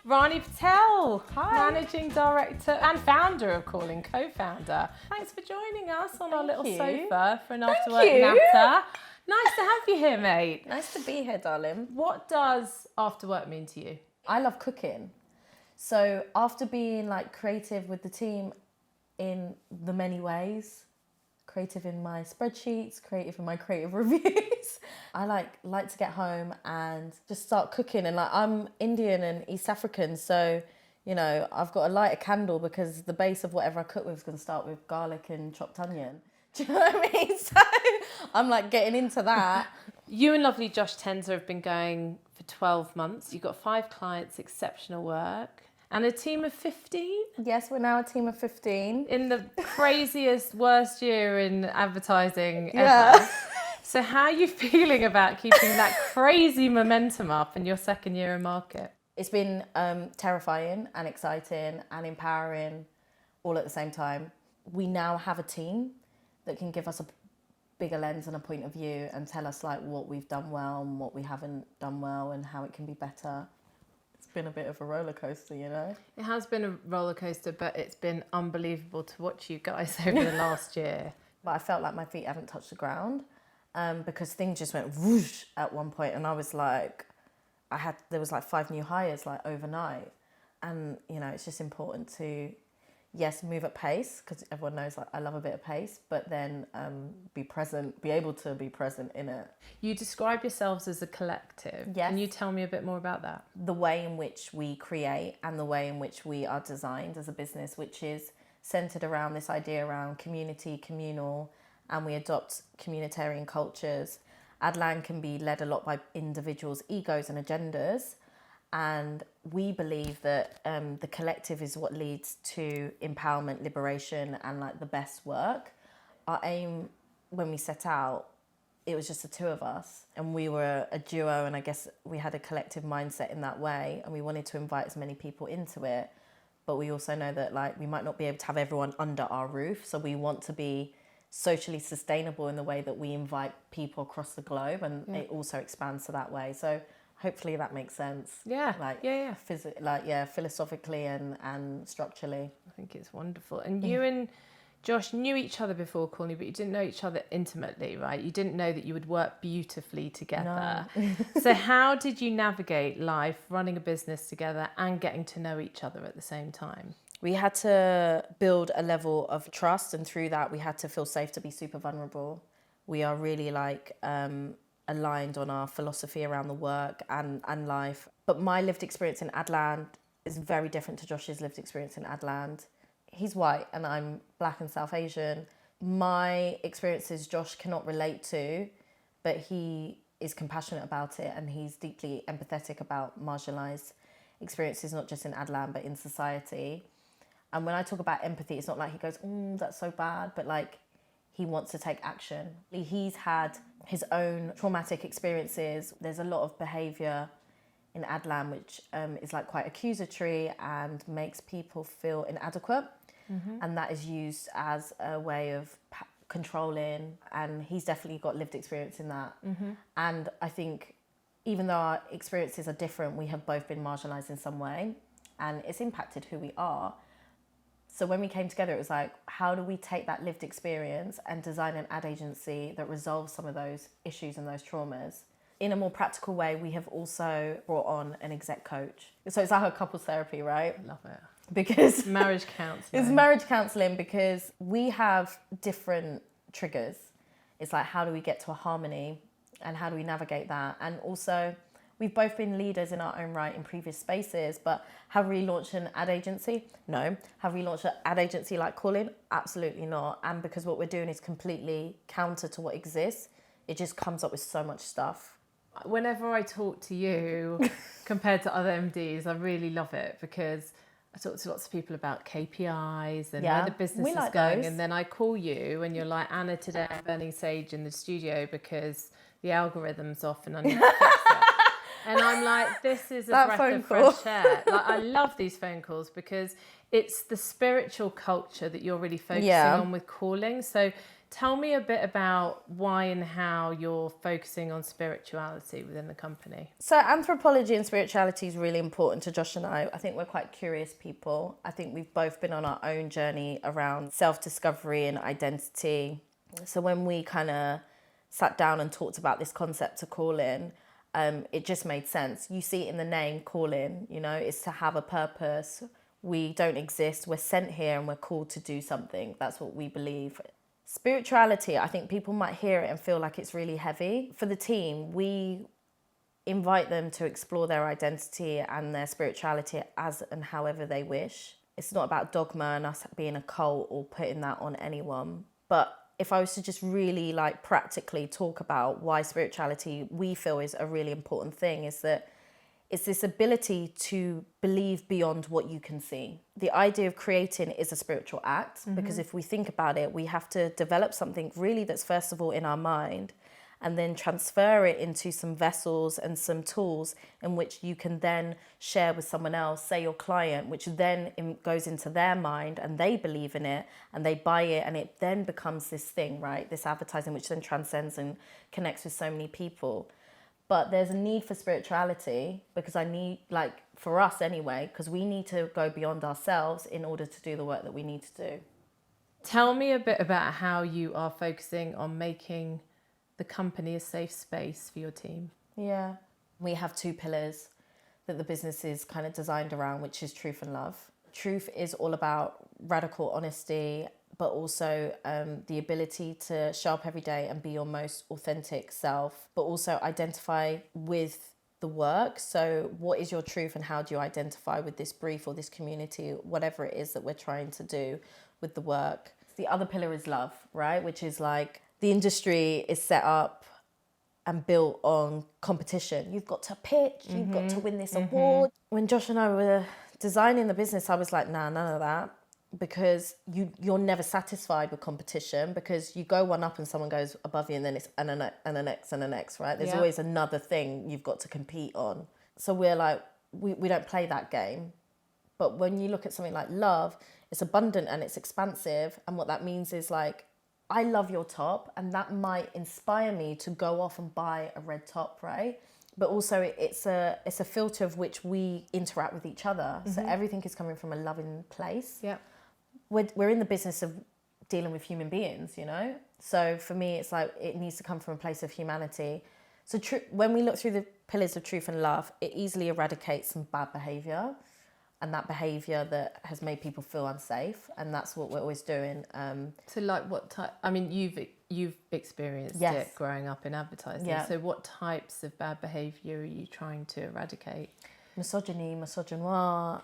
Rani Patel, Hi. Managing Director and founder of Calling, co-founder. Thanks for joining us on our little sofa for an after-work natter. Nice to have you here, mate. Nice to be here, darling. What does after-work mean to you? I love cooking. So after being like creative with the team in the many ways, creative in my spreadsheets, creative in my creative reviews, I like to get home and just start cooking. And like, I'm Indian and East African, so you know, I've got to light a candle because the base of whatever I cook with is going to start with garlic and chopped onion. Do you know what I mean? So I'm like getting into that. You and lovely Josh Tenzer have been going for 12 months. You've got 5 clients, exceptional work, and a team of 15. Yes, we're now a team of 15. In the craziest, worst year in advertising Yeah. ever. So how are you feeling about keeping that crazy momentum up in your second year in market? It's been terrifying and exciting and empowering all at the same time. We now have a team that can give us a bigger lens and a point of view and tell us like what we've done well and what we haven't done well and how it can be better. It's been a bit of a roller coaster, you know? It has been a roller coaster, but it's been unbelievable to watch you guys over the last year. But I felt like my feet haven't touched the ground because things just went whoosh at one point, and I was like, there was like 5 new hires like overnight, and you know, it's just important to move at pace because everyone knows like I love a bit of pace, but then be able to be present in it. You describe yourselves as a collective. Yes. Can you tell me a bit more about that? The way in which we create and the way in which we are designed as a business, which is centered around this idea around community, communal, and we adopt communitarian cultures. Adlan can be led a lot by individuals' egos and agendas, and we believe that the collective is what leads to empowerment, liberation, and like the best work. Our aim when we set out, it was just the 2 of us, and we were a duo, and I guess we had a collective mindset in that way, and we wanted to invite as many people into it, but we also know that like we might not be able to have everyone under our roof, so we want to be socially sustainable in the way that we invite people across the globe, and it also expands to that way. So hopefully that makes sense. Yeah. Philosophically and structurally. I think it's wonderful. And you and Josh knew each other before Calling, but you didn't know each other intimately, right? You didn't know that you would work beautifully together. No. So how did you navigate life, running a business together and getting to know each other at the same time? We had to build a level of trust, and through that we had to feel safe to be super vulnerable. We are really aligned on our philosophy around the work and life. But my lived experience in Adland is very different to Josh's lived experience in Adland. He's white and I'm Black and South Asian. My experiences Josh cannot relate to, but he is compassionate about it, and he's deeply empathetic about marginalised experiences, not just in Adland, but in society. And when I talk about empathy, it's not like he goes, that's so bad, but like he wants to take action. He's had his own traumatic experiences. There's a lot of behaviour in Adlan which is like quite accusatory and makes people feel inadequate. Mm-hmm. And that is used as a way of controlling. And he's definitely got lived experience in that. Mm-hmm. And I think even though our experiences are different, we have both been marginalised in some way, and it's impacted who we are. So when we came together, it was like, how do we take that lived experience and design an ad agency that resolves some of those issues and those traumas? In a more practical way, we have also brought on an exec coach. So it's like a couples therapy, right? Love it. Because marriage counselling. It's marriage counselling because we have different triggers. It's like, how do we get to a harmony and how do we navigate that? And also, we've both been leaders in our own right in previous spaces, but have we launched an ad agency? No. Have we launched an ad agency like Calling? Absolutely not. And because what we're doing is completely counter to what exists, it just comes up with so much stuff. Whenever I talk to you compared to other MDs, I really love it because I talk to lots of people about KPIs and where the business is going. And then I call you and you're like, Anna, today I'm burning sage in the studio because the algorithm's off and I need to fix it. And I'm like, this is a breath of fresh air. Like, I love these phone calls because it's the spiritual culture that you're really focusing on with Calling. So Tell me a bit about why and how you're focusing on spirituality within the company. So anthropology and spirituality is really important to Josh and I. I think we're quite curious people. I think we've both been on our own journey around self-discovery and identity. So when we kind of sat down and talked about this concept of calling, it just made sense. You see it in the name, calling, you know, it's to have a purpose. We don't exist. We're sent here and we're called to do something. That's what we believe. Spirituality, I think people might hear it and feel like it's really heavy. For the team, we invite them to explore their identity and their spirituality as and however they wish. It's not about dogma and us being a cult or putting that on anyone. But if I was to just really like practically talk about why spirituality we feel is a really important thing, is that it's this ability to believe beyond what you can see. The idea of creating is a spiritual act, because if we think about it, we have to develop something really that's first of all in our mind, and then transfer it into some vessels and some tools in which you can then share with someone else, say your client, which then goes into their mind and they believe in it and they buy it, and it then becomes this thing, right? This advertising, which then transcends and connects with so many people. But there's a need for spirituality, because for us anyway, because we need to go beyond ourselves in order to do the work that we need to do. Tell me a bit about how you are focusing on making the company a safe space for your team. Yeah. We have 2 pillars that the business is kind of designed around, which is truth and love. Truth is all about radical honesty, but also the ability to show up every day and be your most authentic self, but also identify with the work. So what is your truth and how do you identify with this brief or this community, whatever it is that we're trying to do with the work. The other pillar is love, right? Which is like the industry is set up and built on competition. You've got to pitch, you've got to win this award. When Josh and I were designing the business, I was like, nah, none of that. Because you're never satisfied with competition, because you go one up and someone goes above you, and then it's and an next, right? There's always another thing you've got to compete on. So we're like, we don't play that game. But when you look at something like love, it's abundant and it's expansive. And what that means is like, I love your top, and that might inspire me to go off and buy a red top, right? But also it's a filter of which we interact with each other. So everything is coming from a loving place. Yeah. We're in the business of dealing with human beings, you know? So for me, it's like it needs to come from a place of humanity. So when we look through the pillars of truth and love, it easily eradicates some bad behaviour, and that behaviour that has made people feel unsafe. And that's what we're always doing. So like what type, I mean, you've experienced it growing up in advertising. Yeah. So what types of bad behaviour are you trying to eradicate? Misogyny, misogynoir,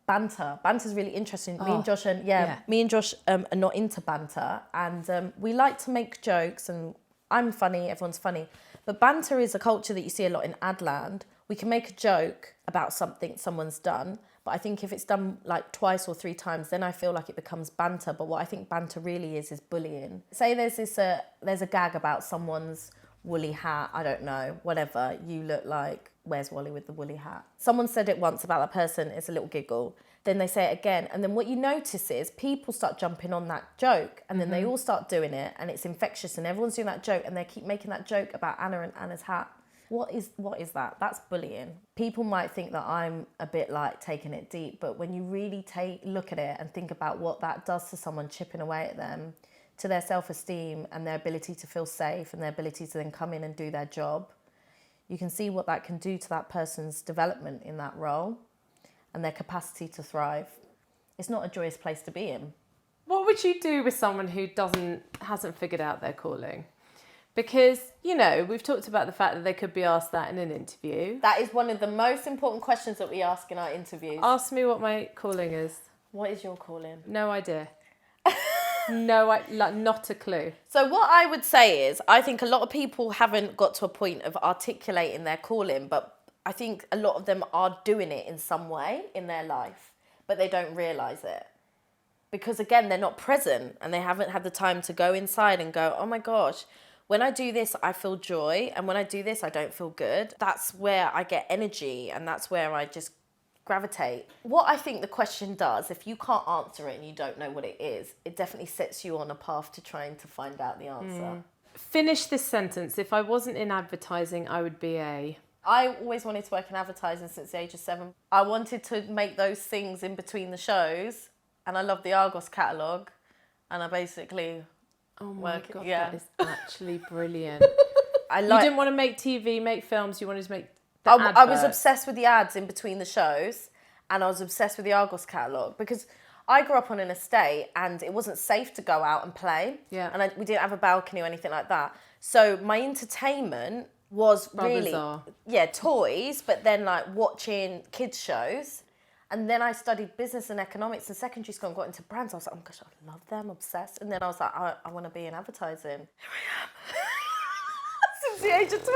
banter. Banter's really interesting. Me and Josh are not into banter, and we like to make jokes, and I'm funny, everyone's funny. But banter is a culture that you see a lot in Adland. We can make a joke about something someone's done, but I think if it's done like twice or 3 times, then I feel like it becomes banter. But what I think banter really is bullying. Say there's a gag about someone's woolly hat, I don't know, whatever, you look like, where's Wally with the woolly hat? Someone said it once about that person, it's a little giggle. Then they say it again. And then what you notice is people start jumping on that joke, and then they all start doing it, and it's infectious, and everyone's doing that joke, and they keep making that joke about Anna and Anna's hat. What is that? That's bullying. People might think that I'm a bit like taking it deep, but when you really look at it and think about what that does to someone, chipping away at them, to their self-esteem and their ability to feel safe and their ability to then come in and do their job, you can see what that can do to that person's development in that role and their capacity to thrive. It's not a joyous place to be in. What would you do with someone who hasn't figured out their calling? Because, you know, we've talked about the fact that they could be asked that in an interview. That is one of the most important questions that we ask in our interviews. Ask me what my calling is. What is your calling? No idea. Not a clue. So what I would say is, I think a lot of people haven't got to a point of articulating their calling, but I think a lot of them are doing it in some way in their life, but they don't realise it. Because again, they're not present and they haven't had the time to go inside and go, oh my gosh, when I do this, I feel joy. And when I do this, I don't feel good. That's where I get energy. And that's where I just gravitate. What I think the question does, if you can't answer it and you don't know what it is, it definitely sets you on a path to trying to find out the answer. Finish this sentence. If I wasn't in advertising, I would be a... I always wanted to work in advertising since the age of 7. I wanted to make those things in between the shows, and I love the Argos catalogue, and I basically... Oh my God, that is actually brilliant. You didn't want to make TV, make films, you wanted to make the adverts. I was obsessed with the ads in between the shows, and I was obsessed with the Argos catalogue, because I grew up on an estate and it wasn't safe to go out and play. Yeah. And we didn't have a balcony or anything like that. So my entertainment was really, toys, but then like watching kids shows. And then I studied business and economics in secondary school and got into brands. I was like, oh my gosh, I love them, obsessed. And then I was like, I want to be in advertising. Here I am. Since the age of 20.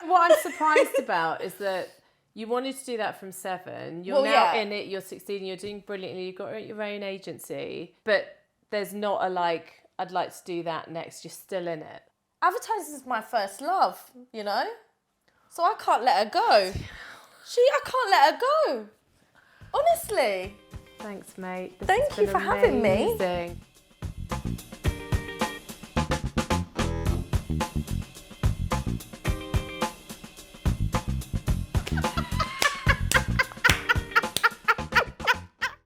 What I'm surprised about is that you wanted to do that from 7. You're now in it, you're 16, you're doing brilliantly, you've got your own agency. But there's not a like, I'd like to do that next. You're still in it. Advertising is my first love, you know? So I can't let her go. I can't let her go. Honestly. Thanks, mate. Thank you for having me. Amazing.